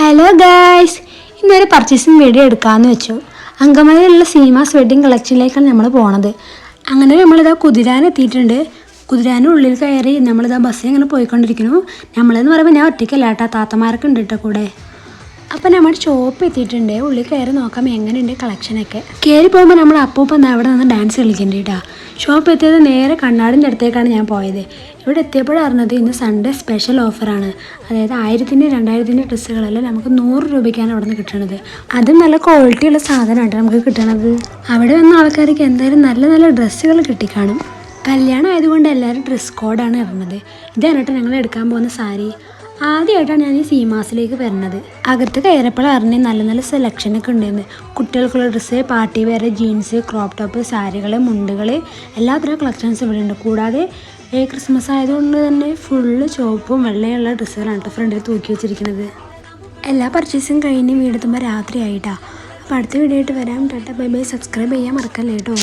Hello guys, ഇന്നൊരു purchasing video എടുക്കാമെന്ന് വെച്ചു. അങ്കമാലിയിലുള്ള സീമാസ് വെഡ്ഡിങ് കളക്ഷനിലേക്കാണ് നമ്മൾ പോണത്. അങ്ങനെ നമ്മളിതാ കുതിരാനെത്തിയിട്ടുണ്ട്. കുതിരാനുള്ളിൽ കയറി നമ്മളിതാ ബസ്സിൽ ഇങ്ങനെ പോയിക്കൊണ്ടിരിക്കുന്നു. നമ്മളെന്ന് പറയുമ്പോൾ ഞാൻ ഒറ്റയ്ക്കല്ല കേട്ടോ, താത്തമാരൊക്കെ ഉണ്ട് കേട്ടോ കൂടെ. അപ്പം നമ്മൾ ഷോപ്പ് എത്തിയിട്ടുണ്ട്. ഉള്ളിൽ കയറി നോക്കാം എങ്ങനെയുണ്ട് കളക്ഷനൊക്കെ. കയറി പോകുമ്പോൾ നമ്മൾ അപ്പൂപ്പം അവിടെ നിന്ന് ഡാൻസ് കളിക്കേണ്ടി കേട്ടോ. ഷോപ്പ് എത്തിയത് നേരെ കണ്ണാടിൻ്റെ അടുത്തേക്കാണ് ഞാൻ പോയത്. ഇവിടെ എത്തിയപ്പോഴും അറിഞ്ഞത് ഇന്ന് സൺഡേ സ്പെഷ്യൽ ഓഫറാണ്. അതായത് 1000-ൻ്റെ 2000-ൻ്റെ ഡ്രസ്സുകളെല്ലാം നമുക്ക് 100 രൂപയ്ക്കാണ് അവിടെ നിന്ന് കിട്ടുന്നത്. അതും നല്ല ക്വാളിറ്റിയുള്ള സാധനമാണ് നമുക്ക് കിട്ടണത്. അവിടെ വന്ന ആൾക്കാർക്ക് എന്തായാലും നല്ല നല്ല ഡ്രസ്സുകൾ കിട്ടിക്കാണും. കല്യാണം ആയതുകൊണ്ട് എല്ലാവരും ഡ്രസ് കോഡാണ് ഇടുന്നത്. ഇതാണ് കേട്ടോ ഞങ്ങൾ എടുക്കാൻ പോകുന്ന സാരി. ആദ്യമായിട്ടാണ് ഞാൻ ഈ സീമാസിലേക്ക് വരുന്നത്. അകത്ത് കയറപ്പോൾ അറിഞ്ഞ് നല്ല നല്ല സെലക്ഷനൊക്കെ ഉണ്ടായിരുന്നു. കുട്ടികൾക്കുള്ള dress, party wear, jeans, crop top, സാരികൾ, മുണ്ടുകൾ, എല്ലാത്തരം കളക്ഷൻസ് ഇവിടെ ഉണ്ട്. കൂടാതെ ക്രിസ്മസ് ആയതുകൊണ്ട് തന്നെ ഫുള്ള് ചുവപ്പും വെള്ളയുള്ള ഡ്രസ്സുകളാണ് കേട്ടോ ഫ്രണ്ടിൽ തൂക്കി വെച്ചിരിക്കുന്നത്. എല്ലാ പർച്ചേസും കഴിഞ്ഞ് വീടെത്തുമ്പോൾ രാത്രി ആയിട്ടാണ്. അപ്പോൾ അടുത്ത വീഡിയോ ആയിട്ട് വരാം. Tata bye bye. സബ്സ്ക്രൈബ് ചെയ്യാൻ മറക്കല്ലേ കേട്ടോ.